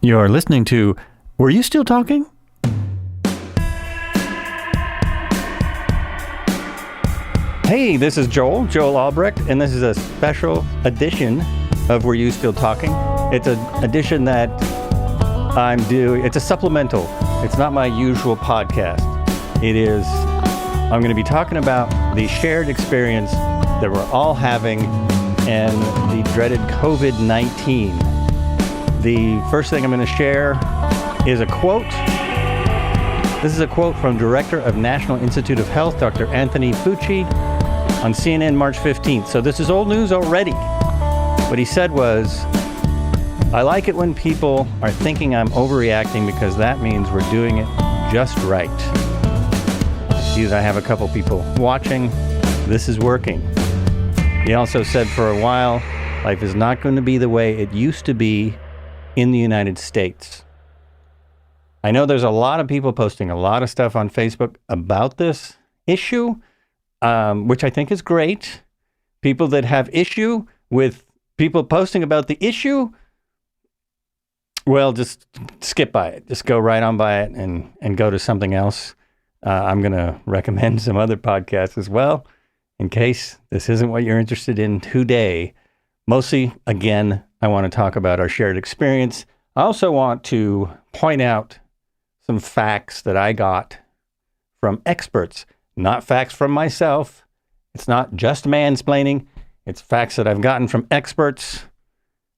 You're listening to Were You Still Talking? Hey, this is Joel Albrecht, and this is a special edition of Were You Still Talking? It's an edition that I'm doing. It's a supplemental. It's not my usual podcast. I'm going to be talking about the shared experience that we're all having and the dreaded COVID-19. The first thing I'm going to share is a quote. This is a quote from Director of National Institute of Health, Dr. Anthony Fauci, on CNN March 15th. So this is old news already. What he said was, "I like it when people are thinking I'm overreacting because that means we're doing it just right. See that I have a couple people watching. This is working." He also said for a while, life is not going to be the way it used to be in the United States. I know there's a lot of people posting a lot of stuff on Facebook about this issue, which I think is great. People that have issue with people posting about the issue, well, just skip by it. Just go right on by it and go to something else. I'm going to recommend some other podcasts as well, in case this isn't what you're interested in today. Mostly, again, I want to talk about our shared experience. I also want to point out some facts that I got from experts, not facts from myself. It's not just mansplaining. It's facts that I've gotten from experts.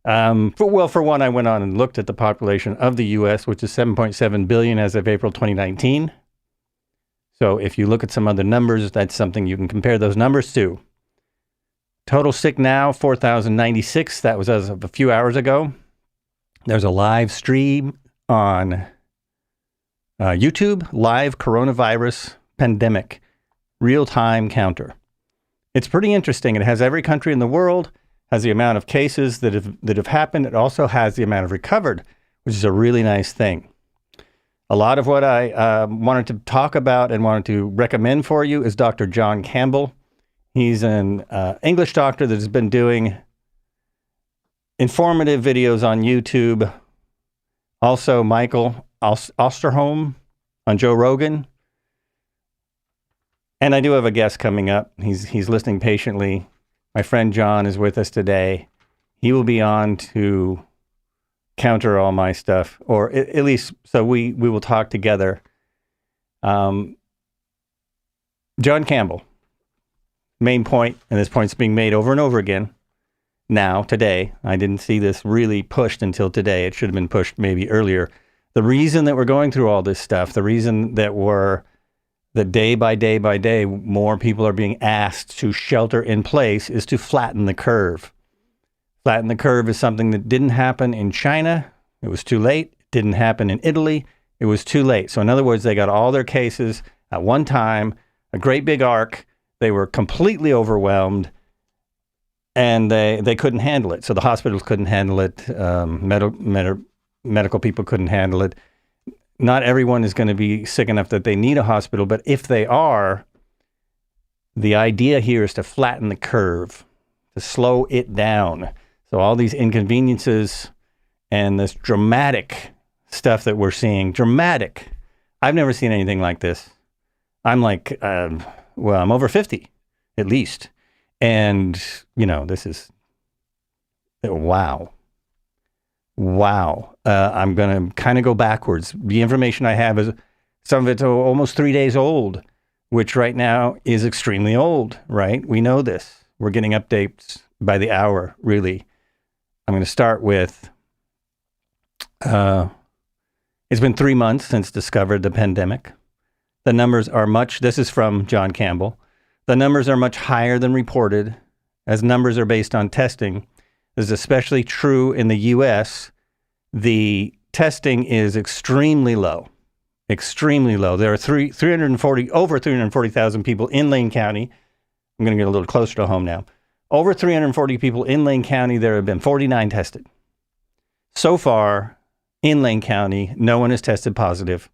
For one, I went on and looked at the population of the U.S., which is 7.7 billion as of April 2019. So if you look at some other numbers, that's something you can compare those numbers to. Total sick now, 4,096. That was as of a few hours ago. There's a live stream on YouTube, live coronavirus pandemic, real-time counter. It's pretty interesting. It has every country in the world, has the amount of cases that have happened. It also has the amount of recovered, which is a really nice thing. A lot of what I wanted to talk about and wanted to recommend for you is Dr. Jon Campbell. He's an English doctor that has been doing informative videos on YouTube. Also, Michael Osterholm on Joe Rogan. And I do have a guest coming up. He's listening patiently. My friend John is with us today. He will be on to counter all my stuff, or at least so we will talk together. Jon Campbell. Main point, and this point's being made over and over again now, today. I didn't see this really pushed until today. It should have been pushed maybe earlier. The reason that we're going through all this stuff, the reason that day by day, more people are being asked to shelter in place is to flatten the curve. Flatten the curve is something that didn't happen in China. It was too late. It didn't happen in Italy. It was too late. So in other words, they got all their cases at one time, a great big arc. They were completely overwhelmed, and they couldn't handle it. So the hospitals couldn't handle it. Medical people couldn't handle it. Not everyone is going to be sick enough that they need a hospital, but if they are, the idea here is to flatten the curve, to slow it down. So all these inconveniences and this dramatic stuff that we're seeing, dramatic. I've never seen anything like this. I'm like... well, I'm over 50, at least. And, this is, wow. I'm going to kind of go backwards. The information I have is, some of it's almost 3 days old, which right now is extremely old, right? We know this. We're getting updates by the hour, really. I'm going to start with, it's been 3 months since discovered the pandemic. The numbers are this is from Jon Campbell. The numbers are much higher than reported, as numbers are based on testing. This is especially true in the U.S. The testing is extremely low. Extremely low. There are over 340,000 people in Lane County. I'm going to get a little closer to home now. Over 340 people in Lane County. There have been 49 tested. So far, in Lane County, no one has tested positive.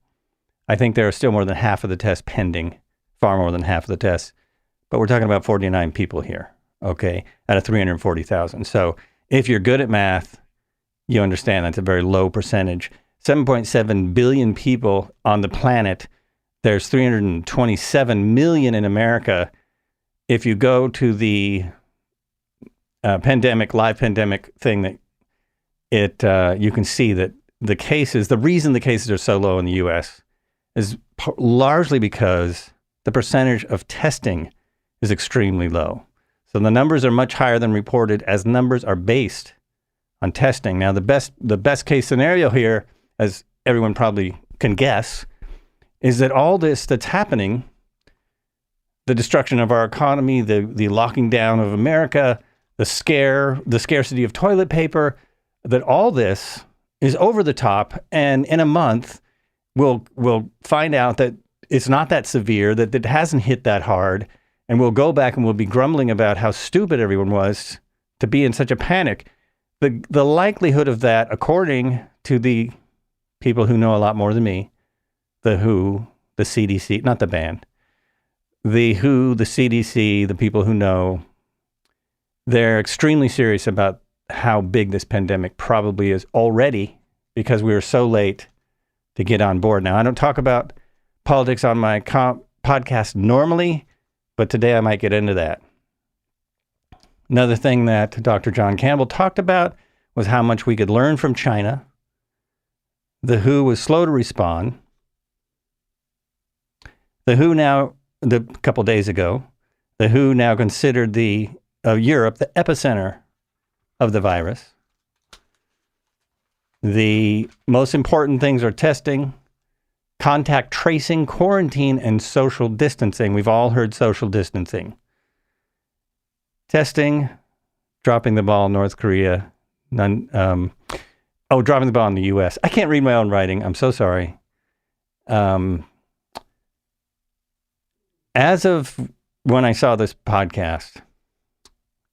I think there are still more than half of the tests pending, far more than half of the tests. But we're talking about 49 people here, okay, out of 340,000. So if you're good at math, you understand that's a very low percentage. 7.7 billion people on the planet. There's 327 million in America. If you go to the live pandemic thing, you can see that the reason the cases are so low in the U.S. is largely because the percentage of testing is extremely low. So the numbers are much higher than reported, as numbers are based on testing. Now, the best case scenario here, as everyone probably can guess, is that all this that's happening, the destruction of our economy, the locking down of America, the scarcity of toilet paper, that all this is over the top, and in a month we'll find out that it's not that severe, that it hasn't hit that hard, and we'll go back and we'll be grumbling about how stupid everyone was to be in such a panic. The likelihood of that, according to the people who know a lot more than me, the WHO, the CDC, not the band, the WHO, the CDC, the people who know, they're extremely serious about how big this pandemic probably is already, because we were so late to get on board. Now, I don't talk about politics on my podcast normally, but today I might get into that. Another thing that Dr. John Campbell talked about was how much we could learn from China. The WHO was slow to respond. The WHO now, a couple days ago, the WHO now considered Europe the epicenter of the virus. The most important things are testing, contact tracing, quarantine, and social distancing. We've all heard social distancing. Testing, dropping the ball in North Korea, dropping the ball in the U.S. I can't read my own writing. I'm so sorry. As of when I saw this podcast,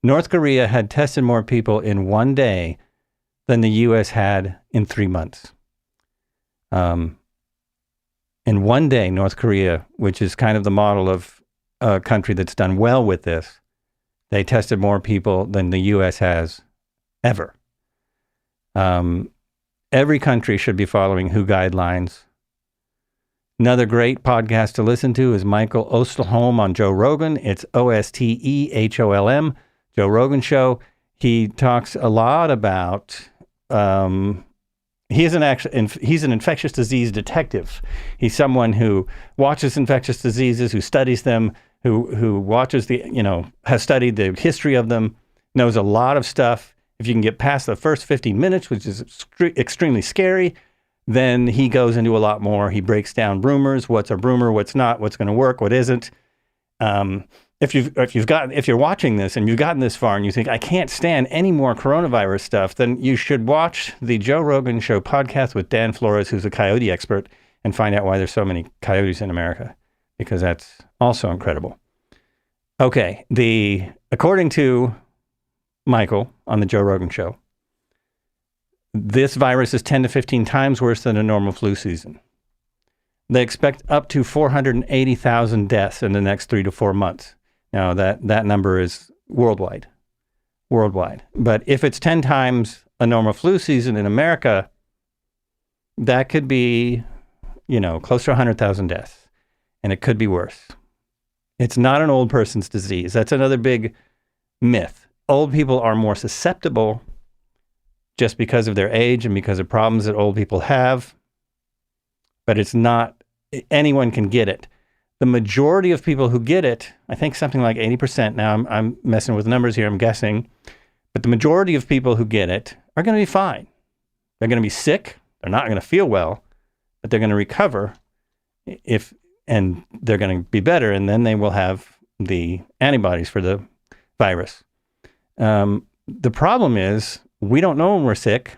North Korea had tested more people in one day than the U.S. had in 3 months. In one day, North Korea, which is kind of the model of a country that's done well with this, they tested more people than the U.S. has ever. Every country should be following WHO guidelines. Another great podcast to listen to is Michael Osterholm on Joe Rogan. It's Osteholm, Joe Rogan Show. He talks a lot about, he's an infectious disease detective. He's someone who watches infectious diseases, who studies them, who watches has studied the history of them, knows a lot of stuff. If you can get past the first 15 minutes, which is extremely scary, then he goes into a lot more. He breaks down rumors, what's a rumor, what's not, what's going to work, what isn't. If you're watching this and you've gotten this far and you think, I can't stand any more coronavirus stuff, then you should watch the Joe Rogan Show podcast with Dan Flores, who's a coyote expert, and find out why there's so many coyotes in America, because that's also incredible. Okay, according to Michael on the Joe Rogan Show, this virus is 10 to 15 times worse than a normal flu season. They expect up to 480,000 deaths in the next 3 to 4 months. Now, that number is worldwide. But if it's 10 times a normal flu season in America, that could be, close to 100,000 deaths. And it could be worse. It's not an old person's disease. That's another big myth. Old people are more susceptible just because of their age and because of problems that old people have. But it's not, anyone can get it. The majority of people who get it, I think something like 80%, now I'm messing with numbers here, I'm guessing, but the majority of people who get it are going to be fine. They're going to be sick, they're not going to feel well, but they're going to recover and they're going to be better, and then they will have the antibodies for the virus. The problem is, we don't know when we're sick.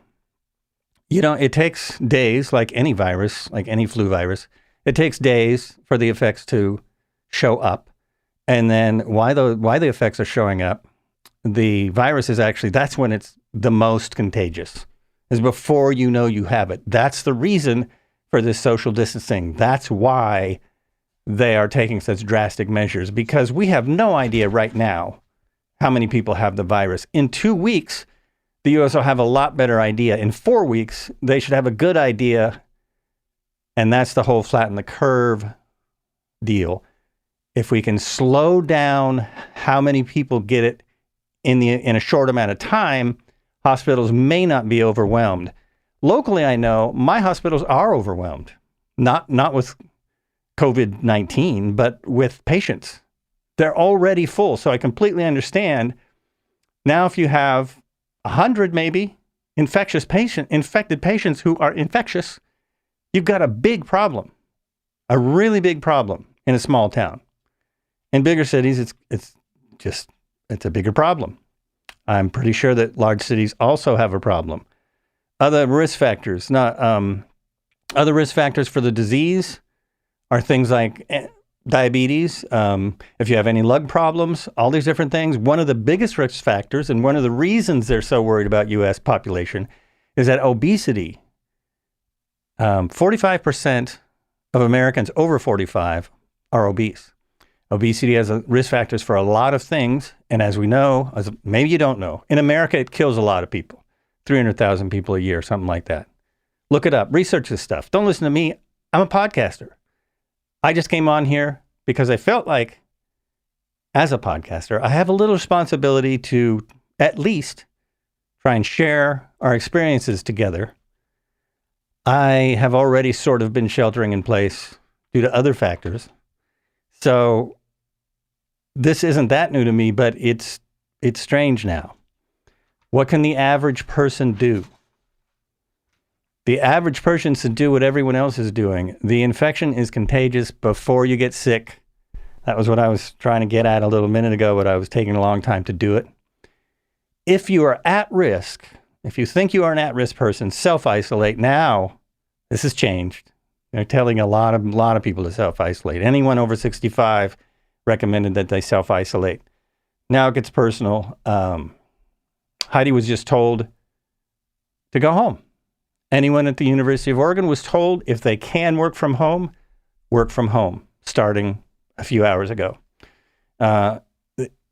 It takes days, like any virus, like any flu virus. It takes days for the effects to show up. And then why the effects are showing up, the virus is actually, that's when it's the most contagious, is before you know you have it. That's the reason for this social distancing. That's why they are taking such drastic measures, because we have no idea right now how many people have the virus. In 2 weeks, the U.S. will have a lot better idea. In 4 weeks, they should have a good idea, and that's the whole flatten the curve deal. If we can slow down how many people get it in a short amount of time, hospitals may not be overwhelmed. Locally, I know my hospitals are overwhelmed, not with COVID-19, but with patients. They're already full, so I completely understand. Now, if you have 100 maybe infected patients who are infectious, you've got a big problem, a really big problem in a small town. In bigger cities, it's a bigger problem. I'm pretty sure that large cities also have a problem. Other risk factors for the disease are things like diabetes. If you have any lung problems, all these different things. One of the biggest risk factors, and one of the reasons they're so worried about U.S. population, is that obesity. 45% of Americans over 45 are obese. Obesity has risk factors for a lot of things. And as we know, maybe you don't know, in America, it kills a lot of people. 300,000 people a year, something like that. Look it up. Research this stuff. Don't listen to me. I'm a podcaster. I just came on here because I felt like, as a podcaster, I have a little responsibility to at least try and share our experiences together. I have already sort of been sheltering in place due to other factors. So this isn't that new to me, but it's strange now. What can the average person do? The average person should do what everyone else is doing. The infection is contagious before you get sick. That was what I was trying to get at a little minute ago, but I was taking a long time to do it. If you are at risk, if you think you are an at-risk person, self-isolate. Now, this has changed. They're telling a lot of people to self-isolate. Anyone over 65 recommended that they self-isolate. Now it gets personal. Heidi was just told to go home. Anyone at the University of Oregon was told if they can work from home, starting a few hours ago.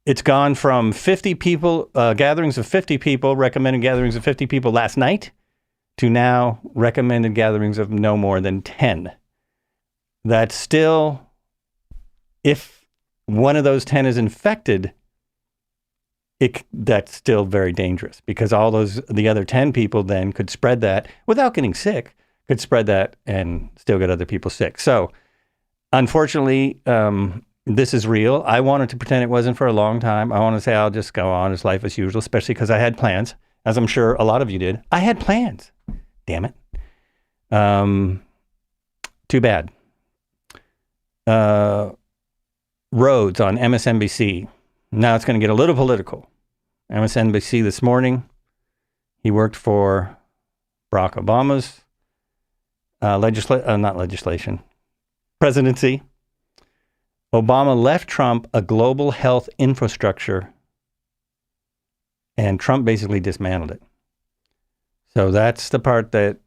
It's gone from 50 people, gatherings of 50 people, recommended gatherings of 50 people last night, to now recommended gatherings of no more than 10. That's still, if one of those 10 is infected, that's still very dangerous, because the other 10 people then could spread that without getting sick, could spread that and still get other people sick. So unfortunately, this is real. I wanted to pretend it wasn't for a long time. I want to say I'll just go on as life as usual, especially because I had plans, as I'm sure a lot of you did. I had plans. Damn it. Too bad. Rhodes on MSNBC. Now it's going to get a little political. MSNBC this morning, he worked for Barack Obama's presidency. Obama left Trump a global health infrastructure, and Trump basically dismantled it. So that's the part that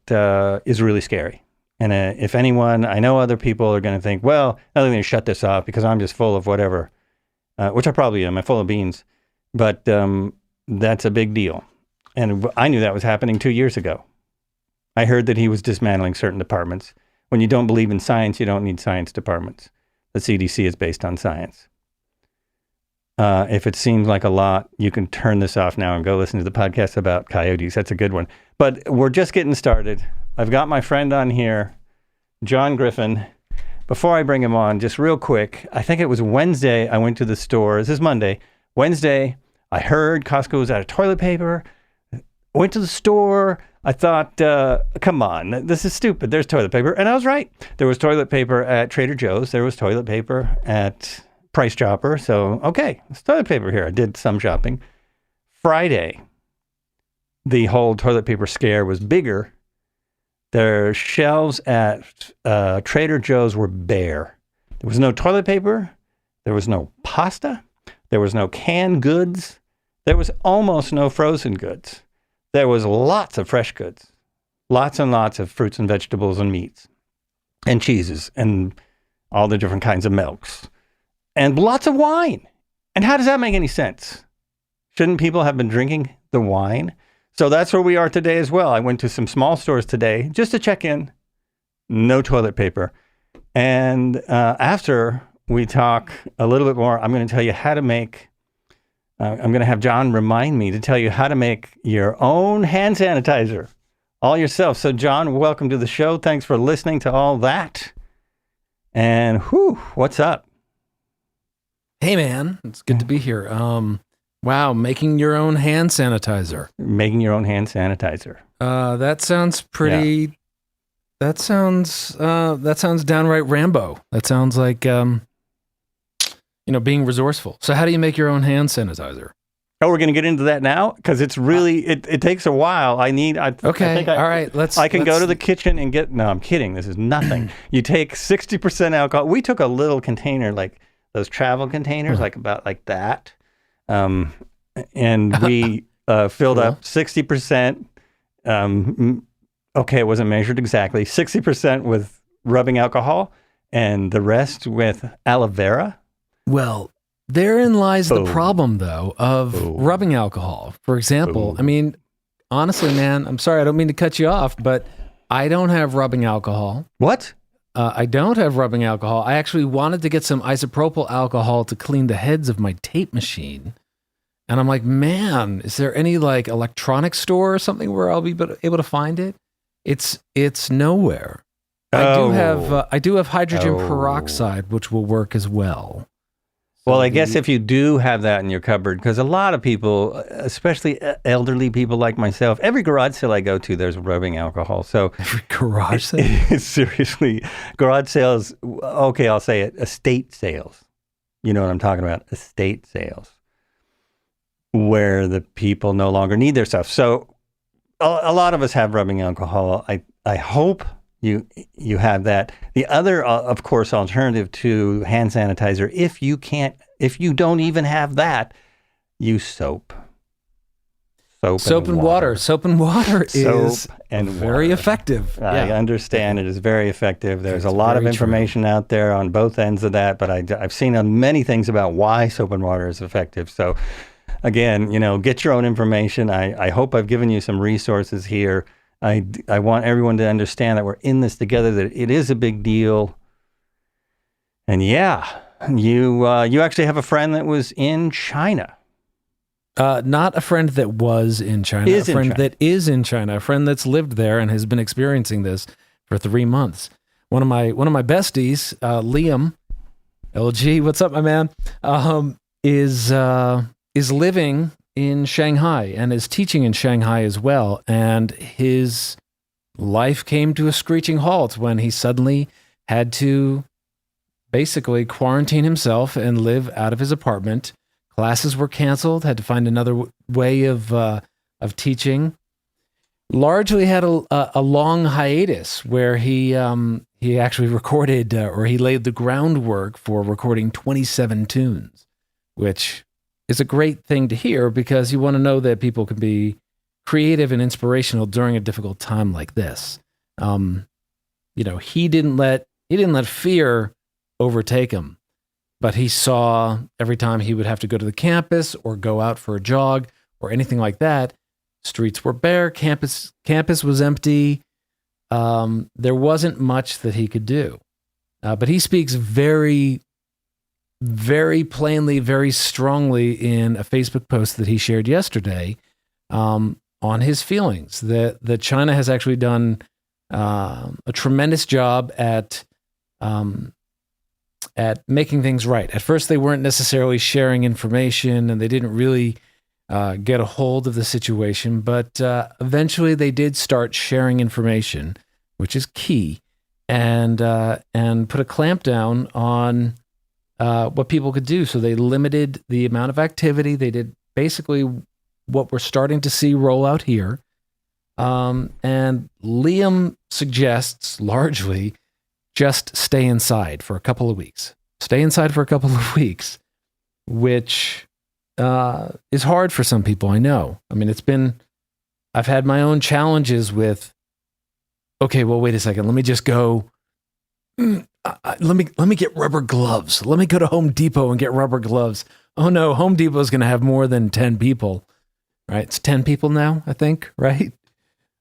is really scary. And if anyone, I know other people are going to think, well, I'm going to shut this off because I'm just full of whatever, which I probably am. I'm full of beans. But that's a big deal. And I knew that was happening 2 years ago. I heard that he was dismantling certain departments. When you don't believe in science, you don't need science departments. The CDC is based on science. If it seems like a lot, you can turn this off now and go listen to the podcast about coyotes. That's a good one. But we're just getting started. I've got my friend on here, Jon Griffin. Before I bring him on, just real quick, I think it was Wednesday, I went to the store. This is Monday. Wednesday, I heard Costco was out of toilet paper. Went to the store. I thought, come on, this is stupid. There's toilet paper. And I was right. There was toilet paper at Trader Joe's. There was toilet paper at Price Chopper. So, okay, there's toilet paper here. I did some shopping. Friday, the whole toilet paper scare was bigger. Their shelves at Trader Joe's were bare. There was no toilet paper. There was no pasta. There was no canned goods. There was almost no frozen goods. There was lots of fresh goods, lots and lots of fruits and vegetables and meats and cheeses and all the different kinds of milks and lots of wine. And how does that make any sense? Shouldn't people have been drinking the wine? So that's where we are today as well. I went to some small stores today just to check in. No toilet paper. And after we talk a little bit more, I'm going to tell you how to make, I'm going to have Jon remind me to tell you how to make your own hand sanitizer all yourself. So Jon, welcome to the show. Thanks for listening to all that. And what's up? Hey man, it's good to be here. Wow, making your own hand sanitizer. Making your own hand sanitizer. That sounds pretty. Yeah. That sounds downright Rambo. That sounds like being resourceful. So how do you make your own hand sanitizer? Oh, we're going to get into that now because it's really it takes a while. All right. I can go to the kitchen and get. No, I'm kidding. This is nothing. You take 60% alcohol. We took a little container, like those travel containers, about like that, and we filled up 60%. Okay, it wasn't measured exactly. 60% with rubbing alcohol, and the rest with aloe vera. Well. Therein lies the problem, though, of rubbing alcohol. For example, I mean, honestly, man, I'm sorry, I don't mean to cut you off, but I don't have rubbing alcohol. What? I don't have rubbing alcohol. I actually wanted to get some isopropyl alcohol to clean the heads of my tape machine. And I'm like, man, is there any like electronics store or something where I'll be able to find it? It's nowhere. I do have hydrogen peroxide, which will work as well. Well, I guess if you do have that in your cupboard, because a lot of people, especially elderly people like myself, every garage sale I go to, there's rubbing alcohol. So every garage sale? Seriously, garage sales, okay, I'll say it, estate sales. You know what I'm talking about, estate sales, where the people no longer need their stuff. So a lot of us have rubbing alcohol. I hope you have that. The other, of course, alternative to hand sanitizer, if you don't even have that, use soap. Soap and water. Soap and water is very effective. I understand it is very effective. There's a lot of information out there on both ends of that, but I've seen many things about why soap and water is effective. So again, get your own information. I hope I've given you some resources here. I want everyone to understand that we're in this together, that it is a big deal. And yeah, you actually have a friend that was in China. Not a friend that was in China, a friend that is in China, a friend that's lived there and has been experiencing this for 3 months. One of my besties, Liam, LG, what's up, my man? Is living in Shanghai and is teaching in Shanghai as well. And his life came to a screeching halt when he suddenly had to basically quarantine himself and live out of his apartment. Classes were canceled, had to find another way of teaching. Largely had a long hiatus where he actually recorded or he laid the groundwork for recording 27 tunes, which is a great thing to hear because you want to know that people can be creative and inspirational during a difficult time like this. He didn't let fear overtake him, but he saw every time he would have to go to the campus or go out for a jog or anything like that, streets were bare, campus was empty. There wasn't much that he could do. But he speaks very, very plainly, very strongly in a Facebook post that he shared yesterday on his feelings that China has actually done a tremendous job at making things right. At first, they weren't necessarily sharing information and they didn't really get a hold of the situation, but eventually they did start sharing information, which is key, and put a clamp down on what people could do. So they limited the amount of activity. They did basically what we're starting to see roll out here. And Liam suggests largely just stay inside for a couple of weeks. Stay inside for a couple of weeks, which is hard for some people, I know. I mean, I've had my own challenges with, okay, well, wait a second. Let me just go. Let me get rubber gloves. Let me go to Home Depot and get rubber gloves. Oh no, Home Depot is going to have more than 10 people right? It's 10 people now, I think, right?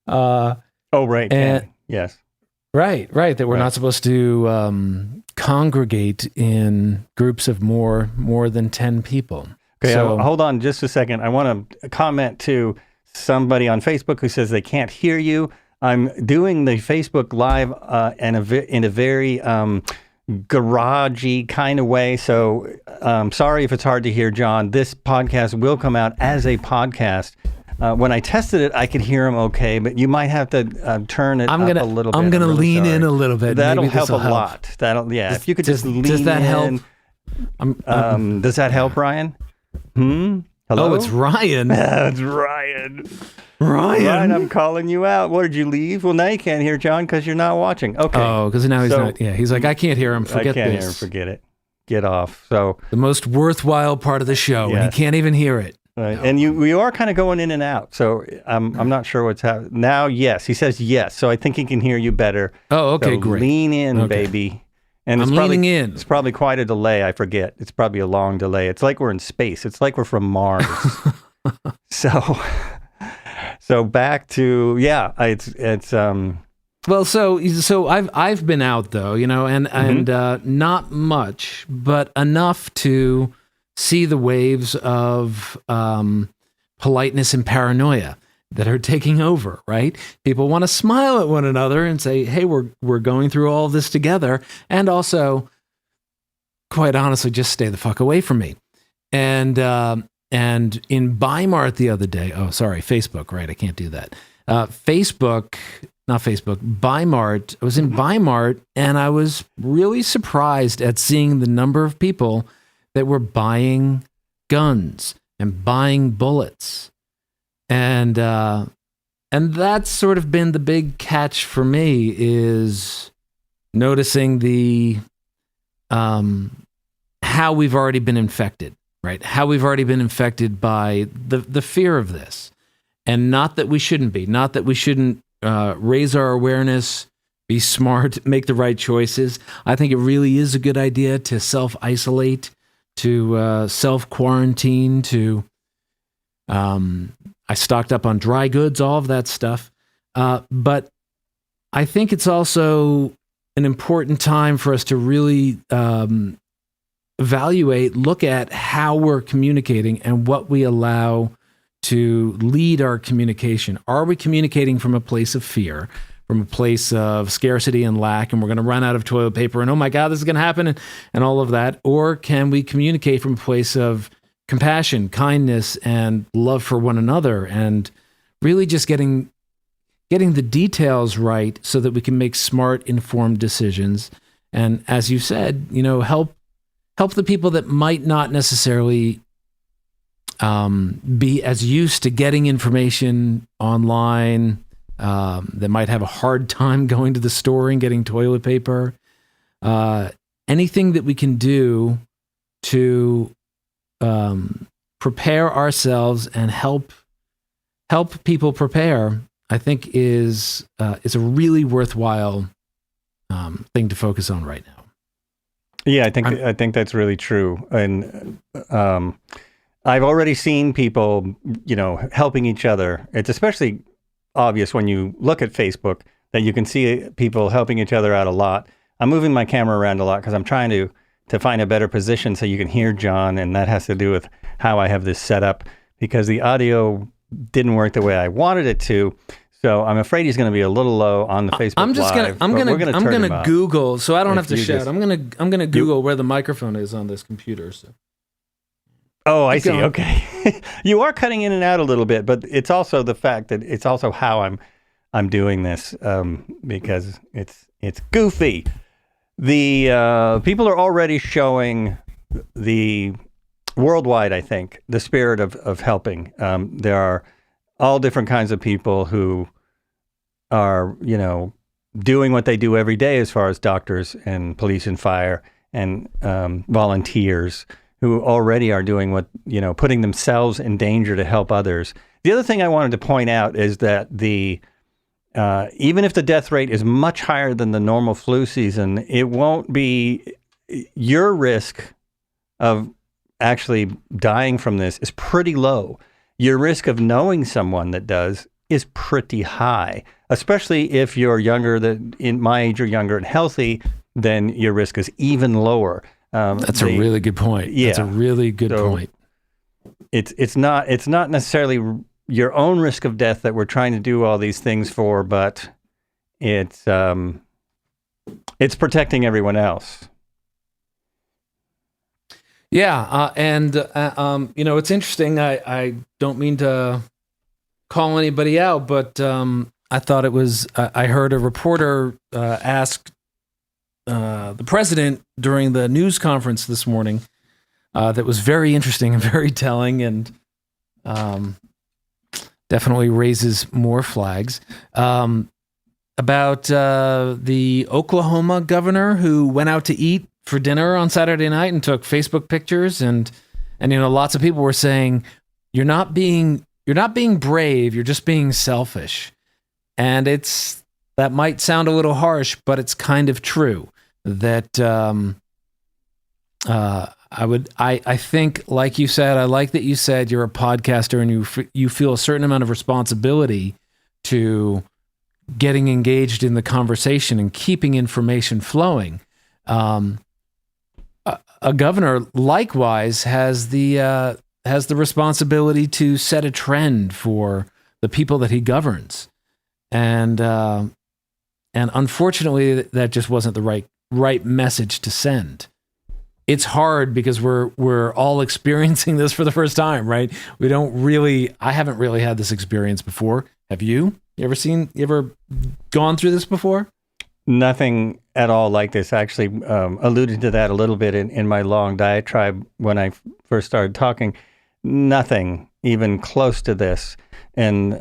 Right. And, yes. Right. That we're not supposed to congregate in groups of more than 10 people. Okay, so, hold on just a second. I want to comment to somebody on Facebook who says they can't hear you. I'm doing the Facebook Live in a very garagey kind of way. So sorry if it's hard to hear, John. This podcast will come out as a podcast. When I tested it, I could hear him okay, but you might have to turn it up a little bit. I'm going to lean in a little bit. That'll help a lot. If you could just lean in. Does that help? Does that help, Ryan? Hello? Oh, it's Ryan. It's Ryan. Ryan, I'm calling you out. What, did you leave? Well, now you can't hear John because you're not watching. Okay. Oh, because now he's not. Yeah, he's like, I can't hear him. Forget this. I can't hear him. Forget it. Get off. So the most worthwhile part of the show, and he can't even hear it. Right. No. And we are kind of going in and out. So I'm not sure what's happening. Now, yes. He says yes. So I think he can hear you better. Oh, okay, so great. Lean in, baby. And I'm leaning in. It's probably quite a delay. I forget. It's probably a long delay. It's like we're in space. It's like we're from Mars. So back to it's well, so I've been out though, and not much, but enough to see the waves of politeness and paranoia that are taking over, right? People want to smile at one another and say, hey, we're going through all this together. And also, quite honestly, just stay the fuck away from me. And in Weimar the other day, Facebook, right? I can't do that. Weimar. I was in Weimar and I was really surprised at seeing the number of people that were buying guns and buying bullets. And that's sort of been the big catch for me, is noticing the how we've already been infected, right? How we've already been infected by the fear of this. And not that we shouldn't be, not that we shouldn't raise our awareness, be smart, make the right choices. I think it really is a good idea to self-isolate, to self-quarantine, to... I stocked up on dry goods, all of that stuff. But I think it's also an important time for us to really evaluate, look at how we're communicating and what we allow to lead our communication. Are we communicating from a place of fear, from a place of scarcity and lack, and we're going to run out of toilet paper, and oh my God, this is going to happen, and all of that? Or can we communicate from a place of compassion, kindness, and love for one another, and really just getting the details right so that we can make smart, informed decisions? And as you said, help the people that might not necessarily be as used to getting information online, that might have a hard time going to the store and getting toilet paper. Anything that we can do to prepare ourselves and help people prepare, I think is a really worthwhile thing to focus on right now. Yeah, I think that's really true. And I've already seen people, helping each other. It's especially obvious when you look at Facebook that you can see people helping each other out a lot. I'm moving my camera around a lot because I'm trying to find a better position so you can hear John, and that has to do with how I have this set up, because the audio didn't work the way I wanted it to. So I'm afraid he's going to be a little low on the Facebook Live. I'm gonna Google, so I don't have to shout. I'm gonna Google where the microphone is on this computer. So. Oh, I see. Okay, you are cutting in and out a little bit, but it's also the fact that it's also how I'm doing this, because it's goofy. The people are already showing the worldwide, I think, the spirit of helping. There are all different kinds of people who are, doing what they do every day, as far as doctors and police and fire and volunteers who already are doing what, putting themselves in danger to help others. The other thing I wanted to point out is that even if the death rate is much higher than the normal flu season, it won't be, your risk of actually dying from this is pretty low. your risk of knowing someone that does is pretty high, especially if you're younger, in my age or younger and healthy, then your risk is even lower. That's a really good point. Yeah. That's a really good point. It's not necessarily your own risk of death that we're trying to do all these things for, but it's protecting everyone else. Yeah, and it's interesting. I don't mean to call anybody out, but I thought it was. I heard a reporter ask the president during the news conference this morning that was very interesting and very telling, and definitely raises more flags. About the Oklahoma governor who went out to eat for dinner on Saturday night and took Facebook pictures, and lots of people were saying, you're not being brave, you're just being selfish. And that might sound a little harsh, but it's kind of true that I think, like you said, I like that you said you're a podcaster and you feel a certain amount of responsibility to getting engaged in the conversation and keeping information flowing. A governor likewise has the responsibility to set a trend for the people that he governs, and unfortunately, that just wasn't the right message to send. It's hard because we're all experiencing this for the first time, right? I haven't really had this experience before. Have you? You ever gone through this before? Nothing at all like this. Actually, alluded to that a little bit in my long diatribe when I first started talking. Nothing even close to this. And,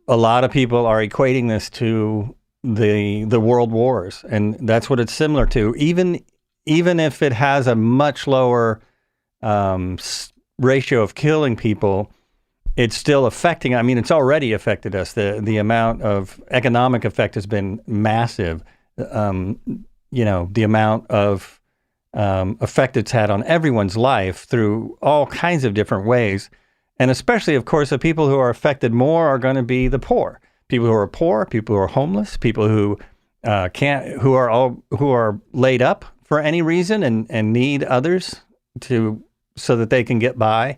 a lot of people are equating this to the world wars, and that's what it's similar to. Even if it has a much lower ratio of killing people, it's still affecting. I mean, it's already affected us. The amount of economic effect has been massive. The amount of effect it's had on everyone's life through all kinds of different ways. And especially, of course, the people who are affected more are going to be the poor. People who are poor, people who are homeless, people who who are laid up for any reason and need others so that they can get by.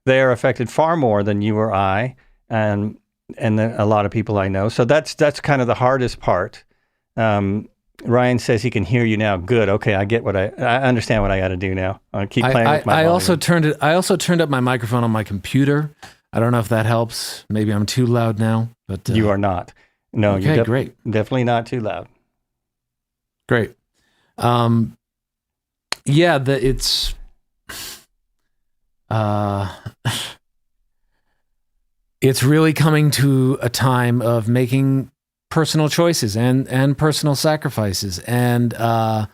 They are affected far more than you or I, and a lot of people I know. So that's kind of the hardest part. Ryan says he can hear you now. Good. Okay, I get I understand what I got to do now. I'll keep playing with my volume. I also turned up my microphone on my computer. I don't know if that helps. Maybe I'm too loud now, but you are not. No, okay, you're great. Definitely not too loud. Great. It's really coming to a time of making personal choices and personal sacrifices. And I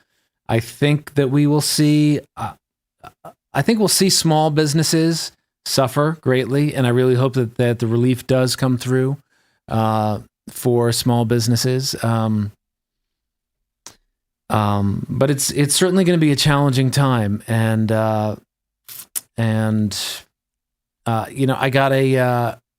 think that we will see, we'll see small businesses suffer greatly. And I really hope that the relief does come through for small businesses. But it's certainly going to be a challenging time. And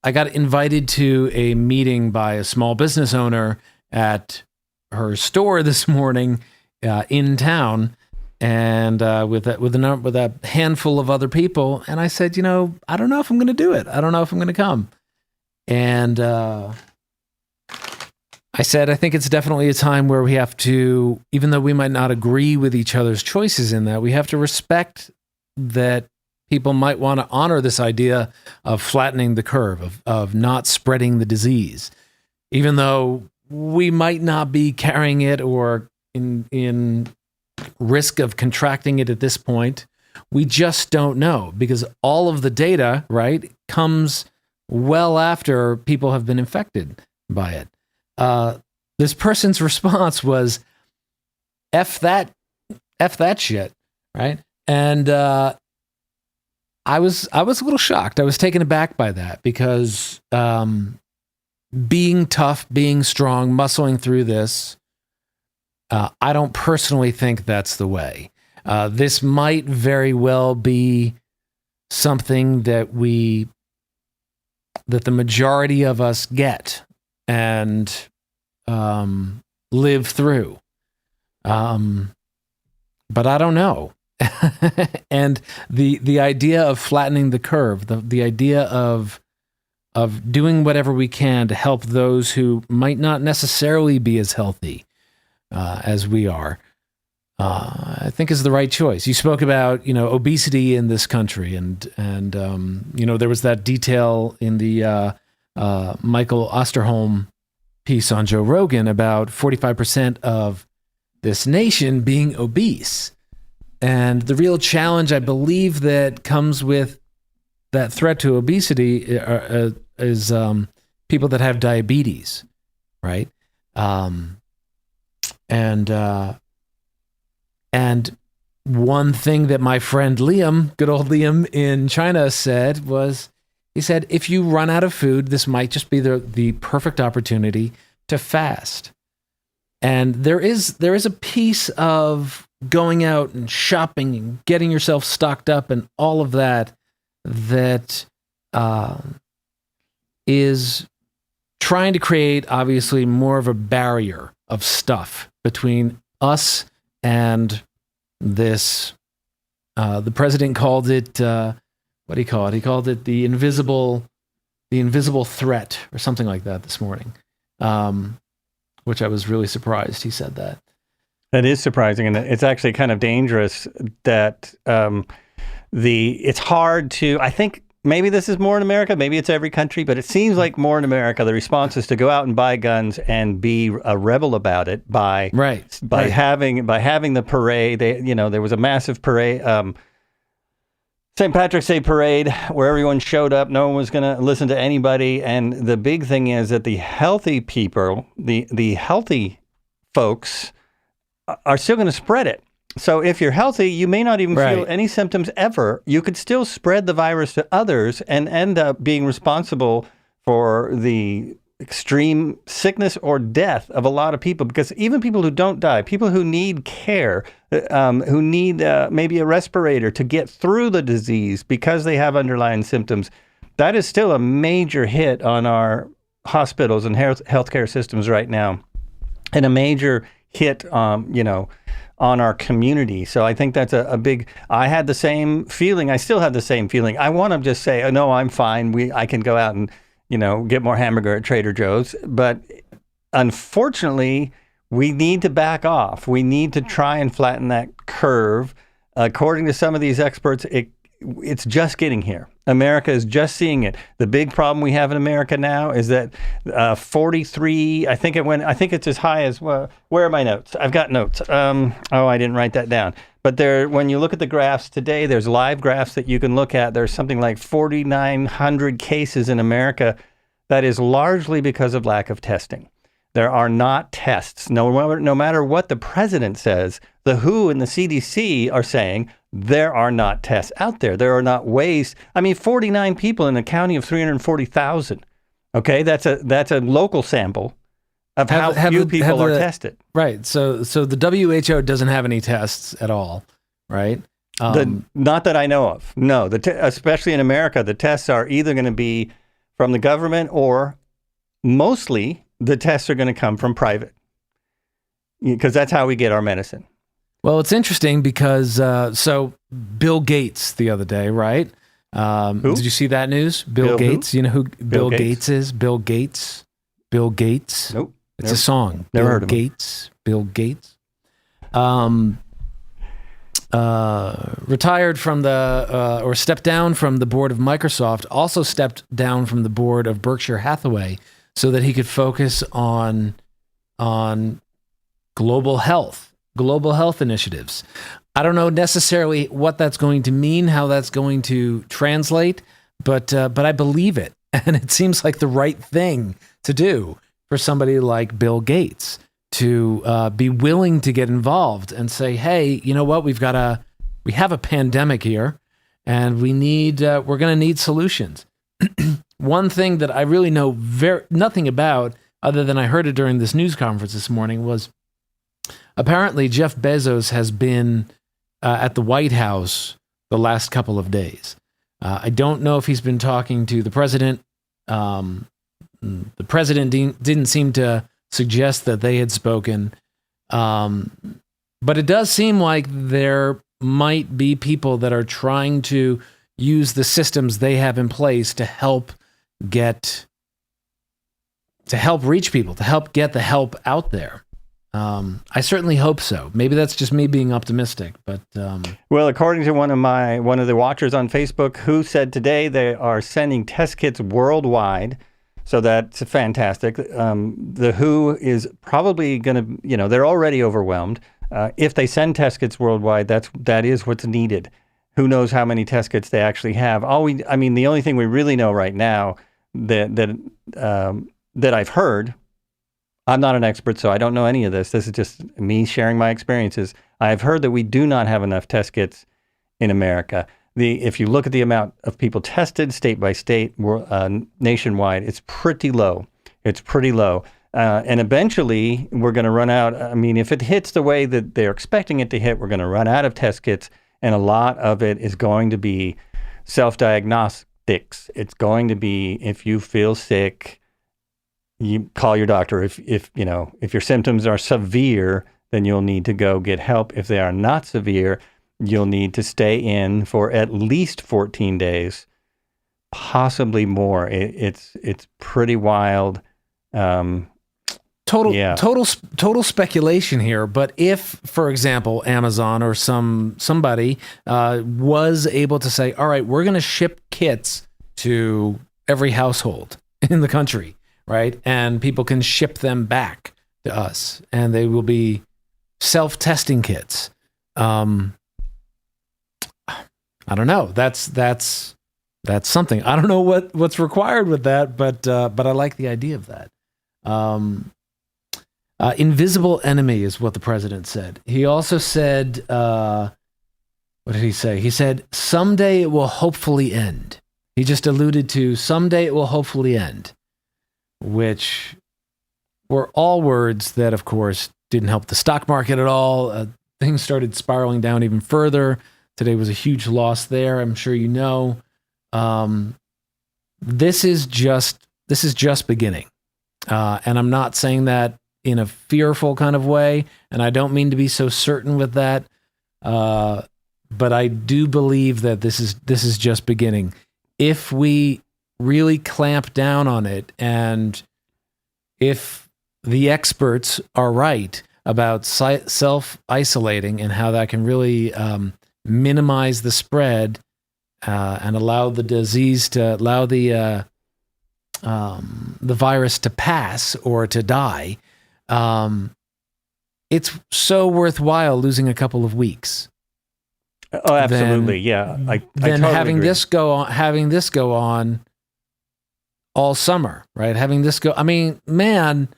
I got invited to a meeting by a small business owner at her store this morning in town, and with a handful of other people. And I said, I don't know if I'm going to do it. I don't know if I'm going to come. And I said, I think it's definitely a time where we have to, even though we might not agree with each other's choices in that, we have to respect that people might want to honor this idea of flattening the curve, of not spreading the disease. Even though we might not be carrying it or in risk of contracting it at this point, we just don't know, because all of the data, right, comes well after people have been infected by it. This person's response was, F that shit, right? And I was a little shocked. I was taken aback by that, because being tough, being strong, muscling through this, I don't personally think that's the way. This might very well be something that the majority of us get and live through. But I don't know. And the idea of flattening the curve, the idea of doing whatever we can to help those who might not necessarily be as healthy as we are, I think is the right choice. You spoke about, obesity in this country, and there was that detail in the Michael Osterholm piece on Joe Rogan about 45% of this nation being obese. And the real challenge, I believe, that comes with that threat to obesity is people that have diabetes, right? And one thing that my friend Liam, good old Liam in China, said was, he said, if you run out of food, this might just be the perfect opportunity to fast. And there is a piece of going out and shopping and getting yourself stocked up and all of that is trying to create, obviously, more of a barrier of stuff between us and this. The president called it, what do you call it? He called it the invisible threat or something like that this morning, which I was really surprised he said that. That is surprising, and it's actually kind of dangerous that it's hard to, I think maybe this is more in America, maybe it's every country, but it seems like more in America, the response is to go out and buy guns and be a rebel about it by having the parade. There was a massive parade, St. Patrick's Day parade, where everyone showed up. No one was going to listen to anybody. And the big thing is that the healthy people, the healthy folks are still going to spread it. So if you're healthy, you may not even feel any symptoms ever. You could still spread the virus to others and end up being responsible for the extreme sickness or death of a lot of people, because even people who don't die, people who need care, who need maybe a respirator to get through the disease because they have underlying symptoms, that is still a major hit on our hospitals and healthcare systems right now, and a major hit, on our community. So I think that's a big, I had the same feeling. I still have the same feeling. I want to just say, oh, no, I'm fine. I can go out and, get more hamburger at Trader Joe's. But unfortunately, we need to back off. We need to try and flatten that curve. According to some of these experts, it's just getting here. America is just seeing it. The big problem we have in America now is that 43, I think it's as high as, where are my notes? I've got notes. I didn't write that down. But when you look at the graphs today, there's live graphs that you can look at. There's something like 4,900 cases in America. That is largely because of lack of testing. There are not tests. No matter what the president says, the WHO and the CDC are saying there are not tests out there. There are not ways. 49 people in a county of 340,000. Okay, that's a local sample of how few people are tested. Right. So the WHO doesn't have any tests at all, right? Not that I know of. No, especially in America, the tests are either going to be from the government, or mostly the tests are going to come from private, because that's how we get our medicine. Well, it's interesting because so Bill Gates the other day, right? Did you see that news? Bill Gates. Who? You know who Bill Gates is? Bill Gates. Bill Gates. Nope. It's a song. Never heard of him. Bill Gates. Retired from or stepped down from the board of Microsoft, also stepped down from the board of Berkshire Hathaway so that he could focus on global health initiatives. I don't know necessarily what that's going to mean, how that's going to translate, but I believe it. And it seems like the right thing to do for somebody like Bill Gates to be willing to get involved and say, hey, you know what? We have a pandemic here, and we're going to need solutions. One thing that I really know nothing about, other than I heard it during this news conference this morning, was apparently Jeff Bezos has been at the White House the last couple of days. I don't know if he's been talking to the president. The president didn't seem to suggest that they had spoken. But it does seem like there might be people that are trying to use the systems they have in place to help reach people, to help get the help out there. I certainly hope so. Maybe that's just me being optimistic, but well, according to one of the watchers on Facebook, who said today they are sending test kits worldwide. So that's fantastic. The WHO is probably going to, they're already overwhelmed. If they send test kits worldwide, that is what's needed. Who knows how many test kits they actually have? The only thing we really know right now that I've heard, I'm not an expert, so I don't know any of this. This is just me sharing my experiences. I've heard that we do not have enough test kits in America. If you look at the amount of people tested state by state, nationwide, it's pretty low. And eventually, we're going to run out. If it hits the way that they're expecting it to hit, we're going to run out of test kits, and a lot of it is going to be self-diagnostics. It's going to be, if you feel sick, you call your doctor. If your symptoms are severe, then you'll need to go get help. If they are not severe, you'll need to stay in for at least 14 days, possibly more. It's pretty wild. Total speculation here. But if, for example, Amazon or somebody was able to say, all right, we're going to ship kits to every household in the country, right? And people can ship them back to us, and they will be self-testing kits. I don't know. That's something. I don't know what's required with that, but I like the idea of that. Invisible enemy is what the president said. He also said, what did he say? He said, someday it will hopefully end. He just alluded to someday it will hopefully end, which were all words that, of course, didn't help the stock market at all. Things started spiraling down even further. Today was a huge loss there. I'm sure you know. This is just beginning. And I'm not saying that in a fearful kind of way, and I don't mean to be so certain with that. But I do believe that this is just beginning. If we really clamp down on it, and if the experts are right about self-isolating and how that can really minimize the spread and allow the disease to allow the virus to pass or to die, it's so worthwhile losing a couple of weeks. Oh, absolutely, yeah. I totally having agree. this go on all summer, right? Having this go. Man,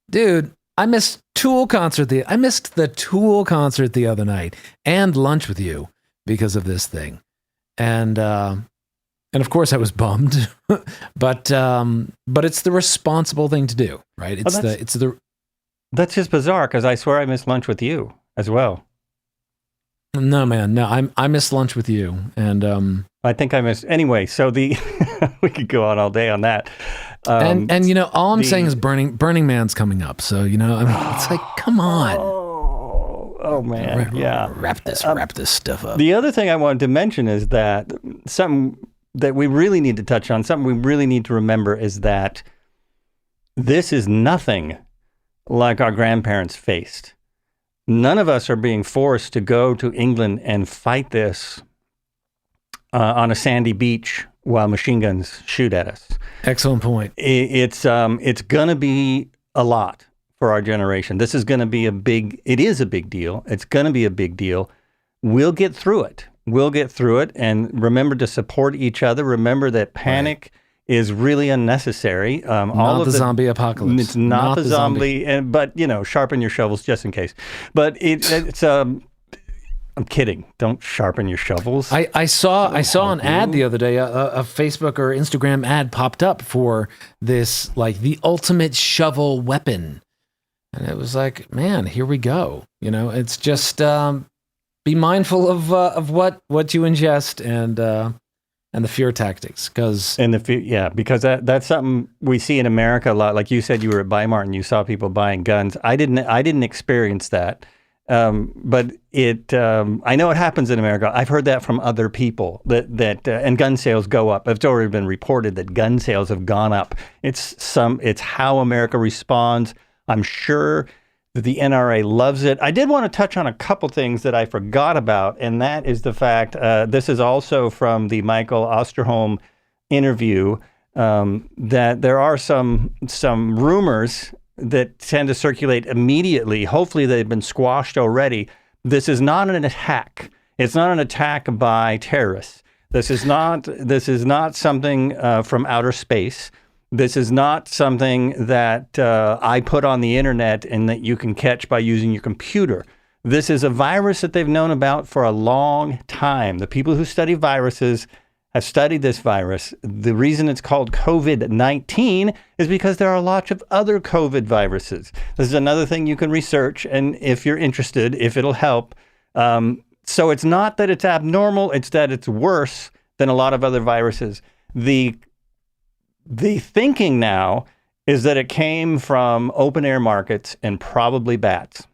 dude. I missed the Tool concert the other night and lunch with you because of this thing. And of course I was bummed, but it's the responsible thing to do, right? That's just bizarre, because I swear I missed lunch with you as well. No, man, no, I missed lunch with you, and I think I missed anyway. So we could go on all day on that. And all I'm saying is Burning Man's coming up. So it's like, come on. Oh man, yeah. Wrap this stuff up. The other thing I wanted to mention is that something that we really need to touch on, something we really need to remember, is that this is nothing like our grandparents faced. None of us are being forced to go to England and fight this on a sandy beach while machine guns shoot at us. Excellent point. It's going to be a lot for our generation. This is going to be it is a big deal. It's going to be a big deal. We'll get through it. And remember to support each other. Remember that panic is really unnecessary. Not the zombie apocalypse. It's not the zombie. But sharpen your shovels just in case. But it's I'm kidding. Don't sharpen your shovels. I saw an ad the other day. A Facebook or Instagram ad popped up for this, like, the ultimate shovel weapon, and it was like, man, here we go. It's just be mindful of what you ingest, and and the fear tactics. Because that's something we see in America a lot. Like you said, you were at Weimar and you saw people buying guns. I didn't experience that. But I know it happens in America. I've heard that from other people that and gun sales go up. It's already been reported that gun sales have gone up. It's how America responds. I'm sure that the NRA loves it. I did want to touch on a couple things that I forgot about, and that is the fact, this is also from the Michael Osterholm interview, that there are some rumors that tend to circulate immediately. Hopefully they've been squashed already. This is not an attack. It's not an attack by terrorists. This is not something from outer space. This is not something that I put on the internet and that you can catch by using your computer. This is a virus that they've known about for a long time. The people who study viruses have studied this virus. The reason it's called COVID-19 is because there are lots of other COVID viruses. This is another thing you can research, and if you're interested, if it'll help. So it's not that it's abnormal, it's that it's worse than a lot of other viruses. The thinking now is that it came from open air markets and probably bats,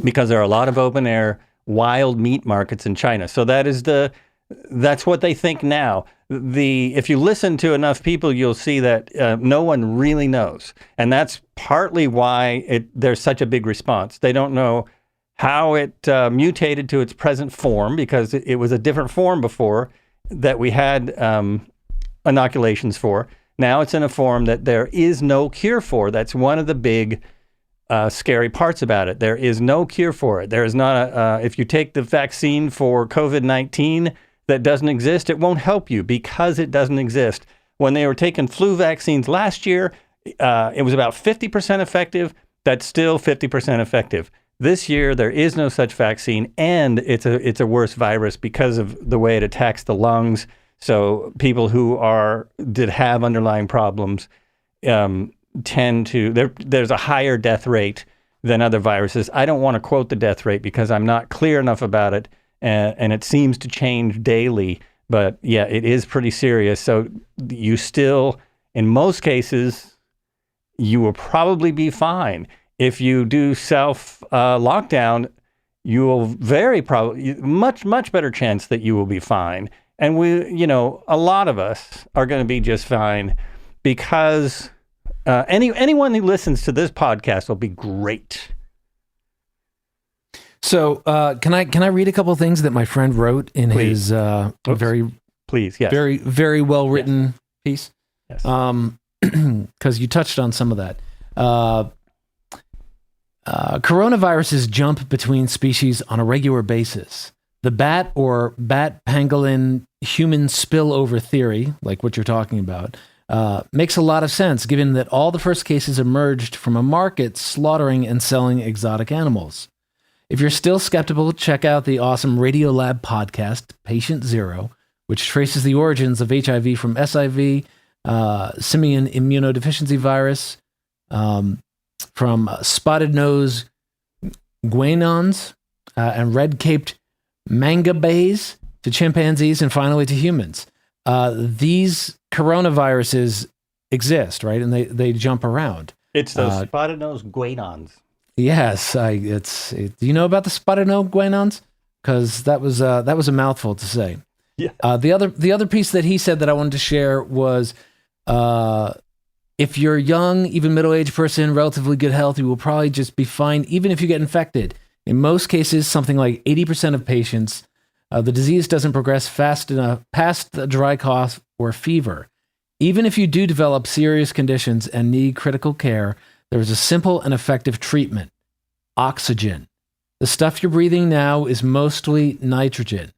because there are a lot of open air wild meat markets in China. So that's what they think now. If you listen to enough people, you'll see that no one really knows. And that's partly why there's such a big response. They don't know how it mutated to its present form, because it was a different form before that we had inoculations for. Now it's in a form that there is no cure for. That's one of the big scary parts about it. There is no cure for it. There is not if you take the vaccine for COVID-19 that doesn't exist, it won't help you because it doesn't exist. When they were taking flu vaccines last year, it was about 50% effective. That's still 50% effective. This year, there is no such vaccine, and it's a worse virus because of the way it attacks the lungs. So people who did have underlying problems tend to, there's a higher death rate than other viruses. I don't want to quote the death rate because I'm not clear enough about it, and it seems to change daily. But yeah, it is pretty serious. So you still, in most cases, you will probably be fine. If you do self-lockdown, you will very probably, much better chance that you will be fine. And a lot of us are going to be just fine because anyone who listens to this podcast will be great. So can I read a couple of things that my friend wrote in his yes. very, very well written piece? Yes. Because you touched on some of that. Coronaviruses jump between species on a regular basis. The bat or bat pangolin human spillover theory, like what you're talking about, makes a lot of sense given that all the first cases emerged from a market slaughtering and selling exotic animals. If you're still skeptical, check out the awesome Radiolab podcast, Patient Zero, which traces the origins of HIV from SIV, simian immunodeficiency virus, from spotted nose guanons and red-caped mangabeys to chimpanzees and finally to humans. These coronaviruses exist, right? And they jump around. It's those spotted nose guanons. Yes, do you know about the spotted nose guanons? Because that was a mouthful to say. Yeah. The other piece that he said that I wanted to share was, if you're a young, even middle-aged person, relatively good health, you will probably just be fine, even if you get infected. In most cases, something like 80% of patients, the disease doesn't progress fast enough past the dry cough or fever. Even if you do develop serious conditions and need critical care, there is a simple and effective treatment: oxygen. The stuff you're breathing now is mostly nitrogen.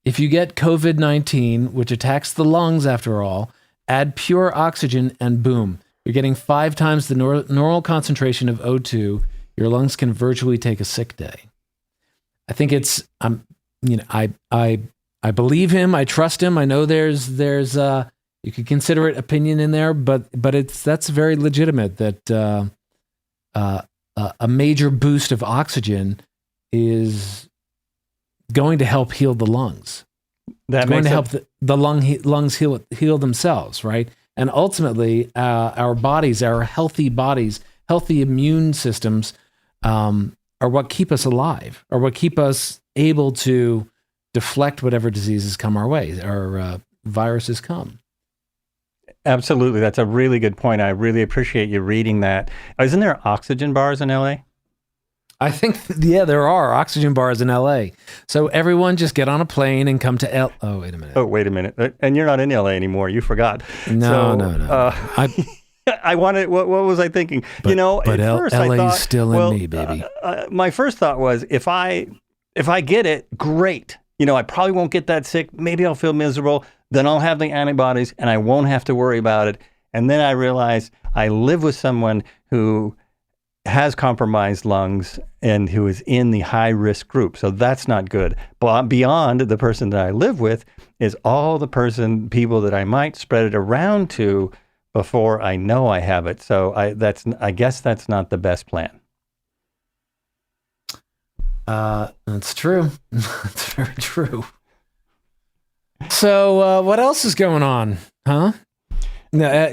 If you get COVID-19, which attacks the lungs after all, add pure oxygen and boom, you're getting 5 times the normal concentration of O2. Your lungs can virtually take a sick day. I think it's, I believe him. I trust him. I know there's you could consider it opinion in there, but that's very legitimate that a major boost of oxygen is going to help heal the lungs. It's going to help the lungs heal themselves, right? And ultimately, our bodies, our healthy bodies, healthy immune systems are what keep us alive, or what keep us able to deflect whatever diseases come our way, or viruses come. Absolutely. That's a really good point. I really appreciate you reading that. Isn't there oxygen bars in LA? I think, there are oxygen bars in LA. So everyone just get on a plane and come to Oh, wait a minute. Oh, wait a minute. And you're not in LA anymore. You forgot. No. I wanted, what was I thinking? But LA's still in me, baby. My first thought was, if I get it, great. I probably won't get that sick. Maybe I'll feel miserable. Then I'll have the antibodies and I won't have to worry about it. And then I realized I live with someone who has compromised lungs and who is in the high risk group. So that's not good. But beyond the person that I live with is all the people that I might spread it around to before I know I have it. So I guess that's not the best plan. That's true. That's very true. So what else is going on, huh? No,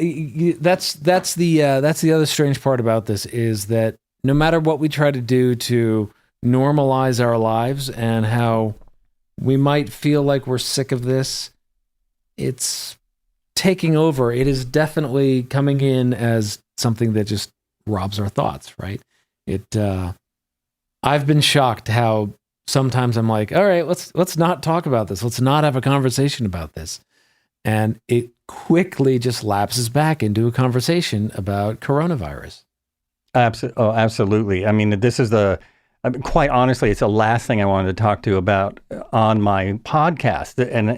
that's the other strange part about this, is that no matter what we try to do to normalize our lives and how we might feel like we're sick of this, it's taking over. It is definitely coming in as something that just robs our thoughts, right? I've been shocked how sometimes I'm like, all right, let's not talk about this. Let's not have a conversation about this. And it quickly just lapses back into a conversation about coronavirus. Absolutely. I mean, this is quite honestly, it's the last thing I wanted to talk to you about on my podcast. And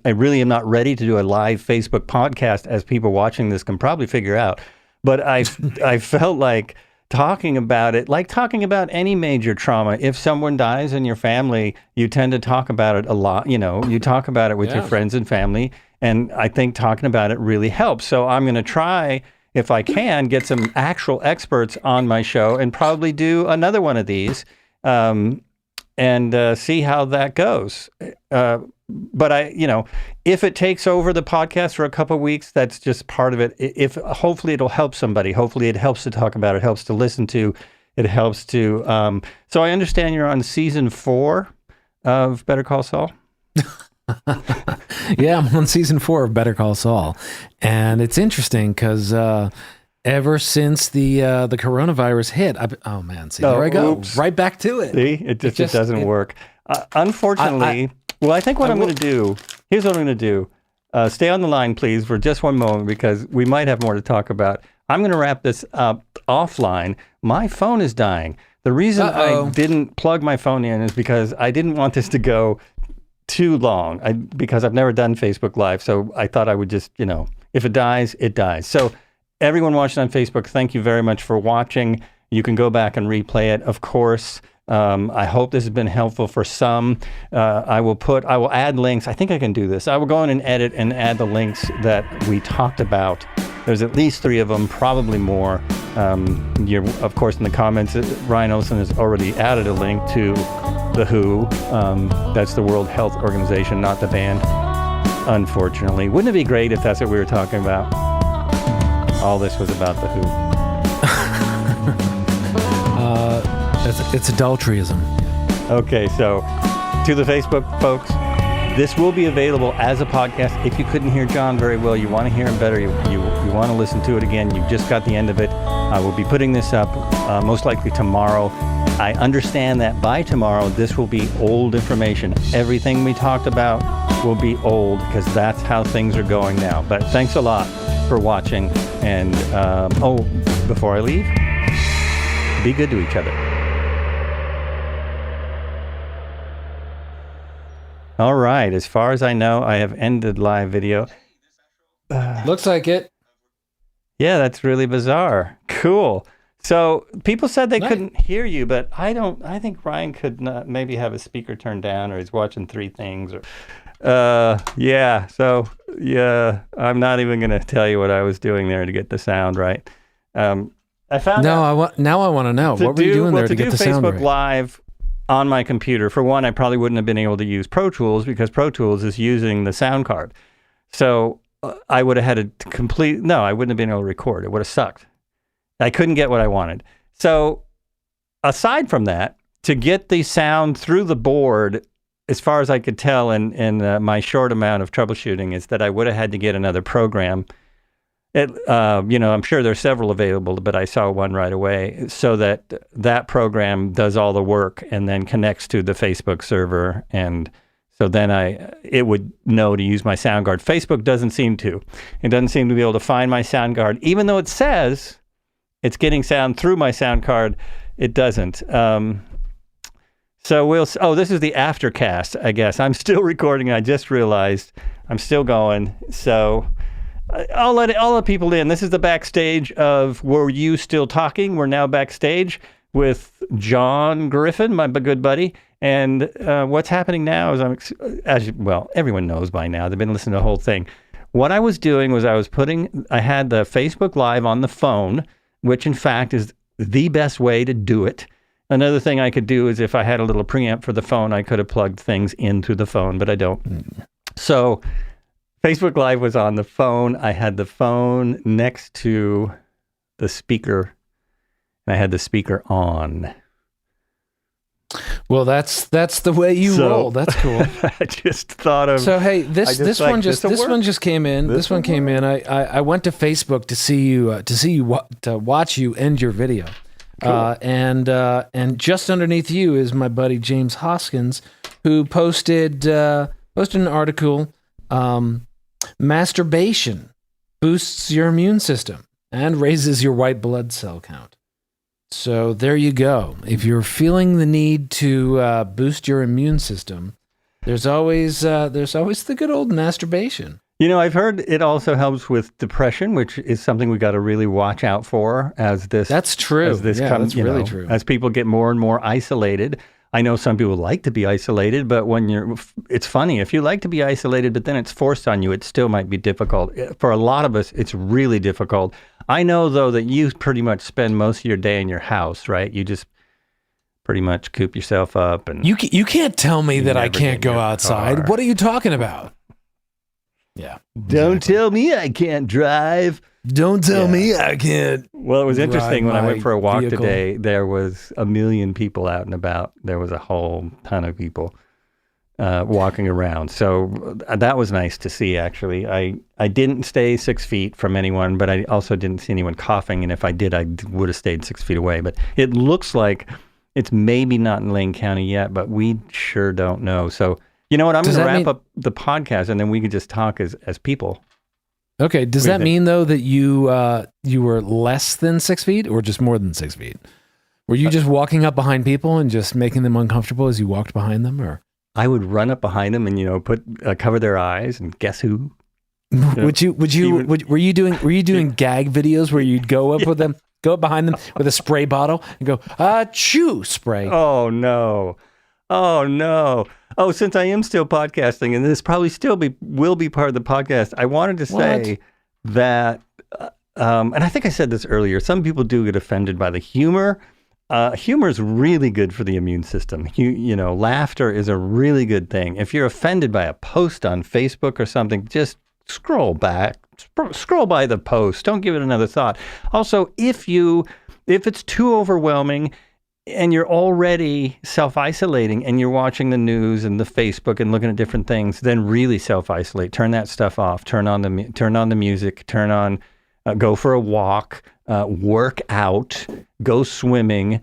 I really am not ready to do a live Facebook podcast, as people watching this can probably figure out. But I felt like talking about it, like talking about any major trauma. If someone dies in your family, you tend to talk about it a lot. You talk about it with your friends and family. And I think talking about it really helps. So I'm going to try, if I can, get some actual experts on my show and probably do another one of these and see how that goes. But if it takes over the podcast for a couple of weeks, that's just part of it. Hopefully it'll help somebody. Hopefully it helps to talk about. It helps to listen to. It helps to. So I understand you're on season 4 of Better Call Saul. Yeah, I'm on season 4 of Better Call Saul, and it's interesting because ever since the coronavirus hit, there I go, oops. Right back to it. See, it doesn't work. Unfortunately. Well, I think what I'm going to do, here's what I'm going to do. Stay on the line, please, for just one moment, because we might have more to talk about. I'm going to wrap this up offline. My phone is dying. The reason I didn't plug my phone in is because I didn't want this to go too long, because I've never done Facebook Live. So I thought I would just, if it dies, it dies. So everyone watching on Facebook, thank you very much for watching. You can go back and replay it, of course. I hope this has been helpful for some. I will add links. I think I can do this. I will go in and edit and add the links that we talked about. There's at least 3 of them, probably more. Of course, in the comments, Ryan Olson has already added a link to the WHO. That's the World Health Organization, not the band, unfortunately. Wouldn't it be great if that's what we were talking about? All this was about the WHO. It's adulteryism. Okay, so to the Facebook folks, this will be available as a podcast. If you couldn't hear Jon very well, you want to hear him better, you want to listen to it again, you just got the end of it. I will be putting this up most likely tomorrow. I understand that by tomorrow, this will be old information. Everything we talked about will be old, because that's how things are going now. But thanks a lot for watching. And, before I leave, be good to each other. All right. As far as I know, I have ended live video. Looks like it. Yeah, that's really bizarre. Cool. So people said they couldn't hear you, but I think Ryan could maybe have his speaker turned down, or he's watching 3 things. Yeah. So yeah, I'm not even going to tell you what I was doing there to get the sound right. I found now I want to know, what were you doing there to get the sound right? Facebook Live, on my computer. For one, I probably wouldn't have been able to use Pro Tools because Pro Tools is using the sound card. So I would have had I wouldn't have been able to record. It would have sucked. I couldn't get what I wanted. So aside from that, to get the sound through the board, as far as I could tell in my short amount of troubleshooting, is that I would have had to get another program. I'm sure there's several available, but I saw one right away, so that program does all the work and then connects to the Facebook server, and so then it would know to use my sound card. Facebook doesn't seem to. It doesn't seem to be able to find my sound card, even though it says it's getting sound through my sound card. It doesn't. So this is the aftercast, I guess. I'm still recording. I just realized I'm still going. So I'll let people in. This is the backstage of Were You Still Talking? We're now backstage with Jon Griffin, my good buddy. And what's happening now is everyone knows by now. They've been listening to the whole thing. What I was doing was I had the Facebook Live on the phone, which in fact is the best way to do it. Another thing I could do is if I had a little preamp for the phone, I could have plugged things into the phone, but I don't. So Facebook Live was on the phone. I had the phone next to the speaker, and I had the speaker on. Well, that's the way you roll. That's cool. I just thought of. So hey, this one just came in. This one came in. I went to Facebook to watch you end your video. Cool. And just underneath you is my buddy James Hoskins, who posted an article. Masturbation boosts your immune system and raises your white blood cell count. So there you go. If you're feeling the need to boost your immune system, there's always the good old masturbation. I've heard it also helps with depression, which is something we got to really watch out for as this. That's true. That's really true. As people get more and more isolated. I know some people like to be isolated, but it's funny. If you like to be isolated, but then it's forced on you, it still might be difficult. For a lot of us, it's really difficult. I know, though, that you pretty much spend most of your day in your house, right? You just pretty much coop yourself up. And you can't tell me that I can't go outside. Car. What are you talking about? Yeah. Don't tell me I can't drive. Don't tell me I can't. Well, it was interesting when I went for a walk today. There was 1 million people out and about. There was a whole ton of people walking around. So that was nice to see, actually. I didn't stay 6 feet from anyone, but I also didn't see anyone coughing. And if I did, I would have stayed 6 feet away. But it looks like it's maybe not in Lane County yet, but we sure don't know. So you know what? I'm going to wrap up the podcast, and then we can just talk as people. Okay. Does that mean though that you were less than 6 feet, or just more than 6 feet? Were you just walking up behind people and just making them uncomfortable as you walked behind them, or? I would run up behind them and put cover their eyes, and guess who? Were you doing gag videos where you'd go up with them, go up behind them with a spray bottle and go chew spray? Oh no. Oh, since I am still podcasting, and this probably will be part of the podcast, I wanted to say that, and I think I said this earlier, some people do get offended by the humor. Humor is really good for the immune system. Laughter is a really good thing. If you're offended by a post on Facebook or something, just scroll back, scroll by the post. Don't give it another thought. Also, if it's too overwhelming, and you're already self-isolating and you're watching the news and the Facebook and looking at different things, then really self-isolate. Turn that stuff off. Turn on the music. Go for a walk. Work out. Go swimming.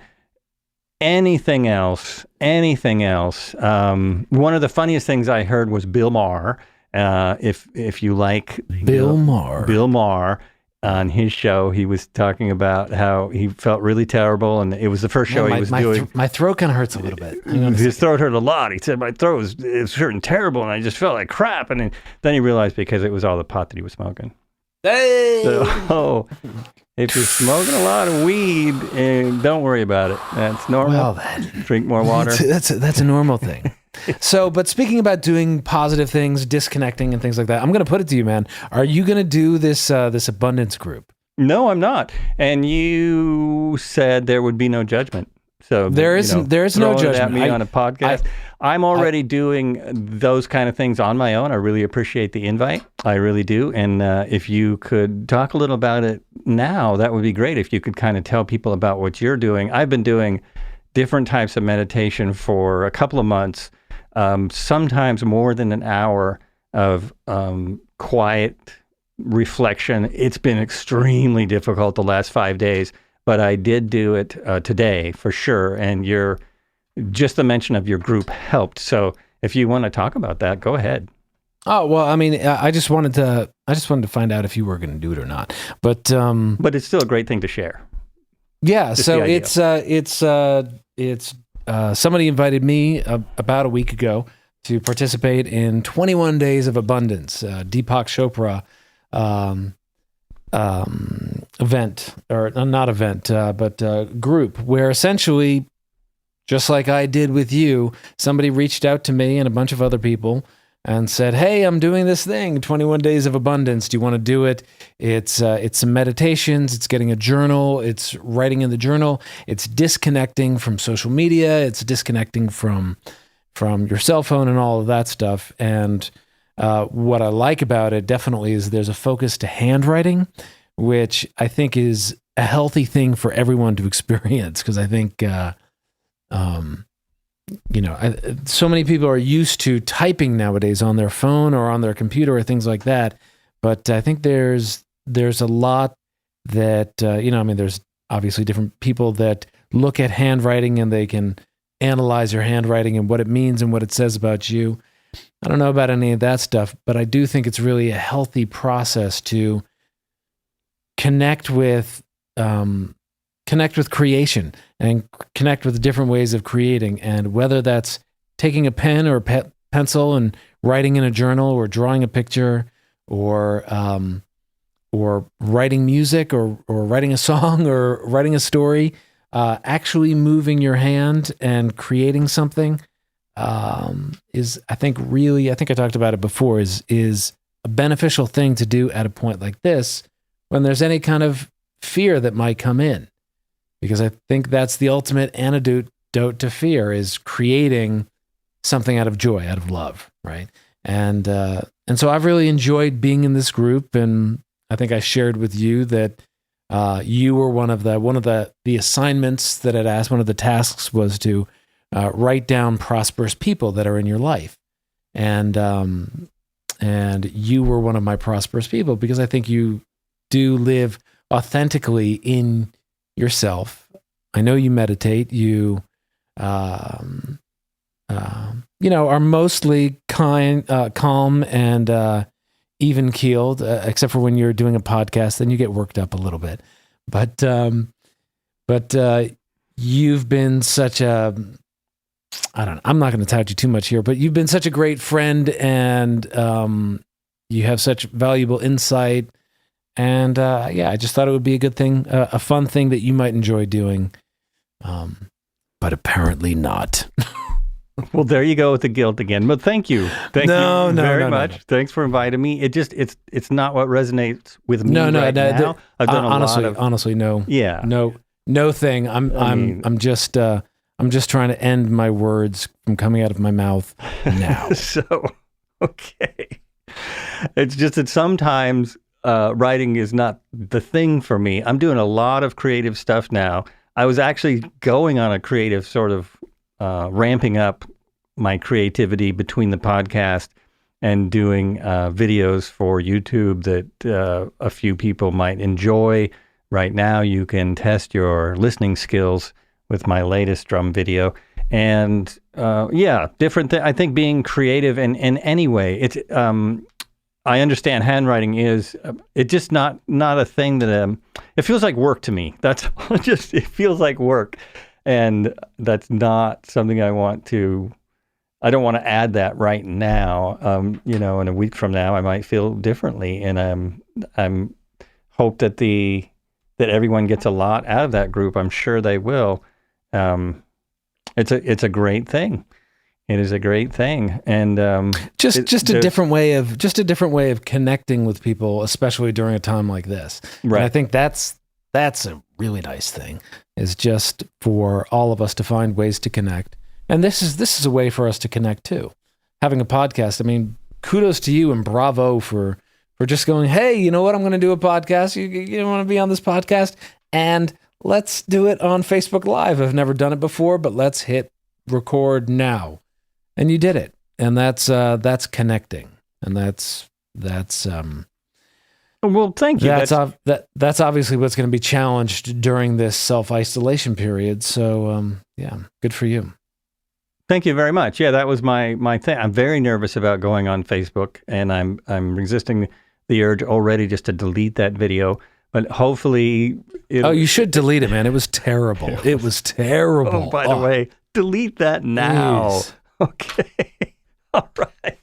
Anything else. One of the funniest things I heard was Bill Maher. If you like Bill Maher. On his show, he was talking about how he felt really terrible, and it was the first show he was doing. My throat kind of hurts a little bit. His throat hurt a lot. He said, my throat was hurting terrible, and I just felt like crap. And then he realized because it was all the pot that he was smoking. Hey! So, if you're smoking a lot of weed, don't worry about it. That's normal. Well, then. Drink more water. That's a normal thing. So, but speaking about doing positive things, disconnecting and things like that, I'm going to put it to you, man. Are you going to do this abundance group? No, I'm not. And you said there would be no judgment. So there is no judgment at me on a podcast. I'm already doing those kind of things on my own. I really appreciate the invite. I really do. And if you could talk a little about it now, that would be great. If you could kind of tell people about what you're doing. I've been doing different types of meditation for a couple of months, sometimes more than an hour of quiet reflection. It's been extremely difficult the last 5 days. But I did do it today for sure, and just the mention of your group helped. So if you want to talk about that, go ahead. Oh well, I mean, I just wanted to find out if you were going to do it or not. But it's still a great thing to share. Yeah. Just so it's somebody invited me about a week ago to participate in 21 Days of Abundance, Deepak Chopra. Event, or not event, but group, where essentially, just like I did with you, somebody reached out to me and a bunch of other people and said, "Hey, I'm doing this thing, 21 Days of Abundance. Do you want to do it?" It's some meditations, it's getting a journal, it's writing in the journal, it's disconnecting from social media, it's disconnecting from your cell phone and all of that stuff. And what I like about it definitely is there's a focus to handwriting, which I think is a healthy thing for everyone to experience. Because I think, so many people are used to typing nowadays on their phone or on their computer or things like that. But I think there's a lot that, there's obviously different people that look at handwriting and they can analyze your handwriting and what it means and what it says about you. I don't know about any of that stuff, but I do think it's really a healthy process to connect with creation and connect with different ways of creating. And whether that's taking a pen or a pencil and writing in a journal, or drawing a picture, or writing music, or writing a song, or writing a story, actually moving your hand and creating something. Is I think I talked about it before, is a beneficial thing to do at a point like this when there's any kind of fear that might come in, because I think that's the ultimate antidote to fear, is creating something out of joy, out of love, right? And so I've really enjoyed being in this group, and I think I shared with you that you were one of the assignments that I'd asked. One of the tasks was to write down prosperous people that are in your life. And you were one of my prosperous people, because I think you do live authentically in yourself. I know you meditate. You, are mostly calm and even keeled, except for when you're doing a podcast, then you get worked up a little bit. But you've been such a, I'm not going to tout you too much here, but you've been such a great friend, and you have such valuable insight. And I just thought it would be a good thing, a fun thing that you might enjoy doing. But apparently not. Well, there you go with the guilt again. But thank you. Thank you very much. No. Thanks for inviting me. It's not what resonates with me now. I've done honestly, no. Yeah. No thing. I'm just trying to end my words from coming out of my mouth now. Okay. It's just that sometimes writing is not the thing for me. I'm doing a lot of creative stuff now. I was actually going on a creative sort of ramping up my creativity between the podcast and doing videos for YouTube that a few people might enjoy. Right now, you can test your listening skills with my latest drum video. And different I think being creative in any way, it's I understand handwriting is it's just not a thing that it feels like work to me. That's just, it feels like work, and that's not something I don't want to add that right now. In a week from now I might feel differently, and I'm hope that everyone gets a lot out of that group. I'm sure they will. It's a great thing. It is a great thing, and just a different way of connecting with people, especially during a time like this. Right. And I think that's a really nice thing is just for all of us to find ways to connect. And this is a way for us to connect too. Having a podcast, I mean, kudos to you and bravo for just going, hey, you know what? I'm going to do a podcast. You want to be on this podcast? And let's do it on Facebook Live. I've never done it before, but let's hit record now. And you did it. And that's connecting. And that's well, thank you. That's obviously what's going to be challenged during this self-isolation period. So, yeah, good for you. Thank you very much. Yeah, that was my thing. I'm very nervous about going on Facebook, and I'm resisting the urge already just to delete that video. But hopefully, you should delete it, man. It was terrible. It was terrible. Oh, by the way, delete that now. Please. Okay. All right.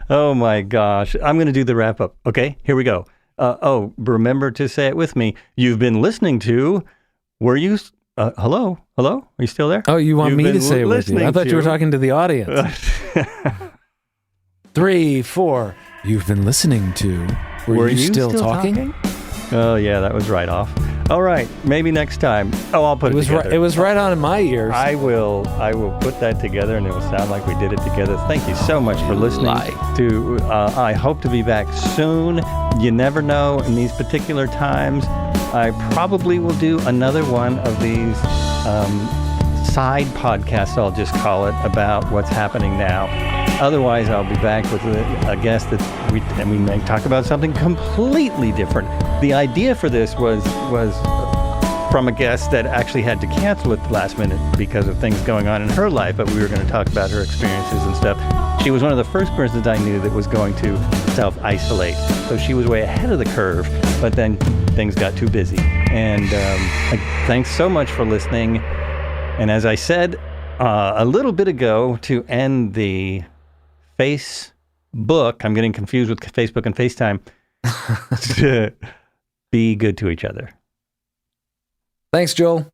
Oh my gosh. I'm going to do the wrap up. Okay, here we go. Remember to say it with me. You've been listening to, hello? Are you still there? Oh, you want me to say it with you? I thought you were talking to the audience. 3, 4. You've been listening to, were you still talking? Oh, yeah, that was right off. All right, maybe next time. Oh, I'll put it together. It was right on in my ears. I will put that together, and it will sound like we did it together. Thank you so much for listening. I hope to be back soon. You never know in these particular times. I probably will do another one of these side podcasts, I'll just call it, about what's happening now. Otherwise, I'll be back with a guest that we may talk about something completely different. The idea for this was from a guest that actually had to cancel at the last minute because of things going on in her life, but we were going to talk about her experiences and stuff. She was one of the first persons I knew that was going to self-isolate. So she was way ahead of the curve, but then things got too busy. And thanks so much for listening. And as I said a little bit ago, to end the Facebook, I'm getting confused with Facebook and FaceTime, to be good to each other. Thanks, Joel.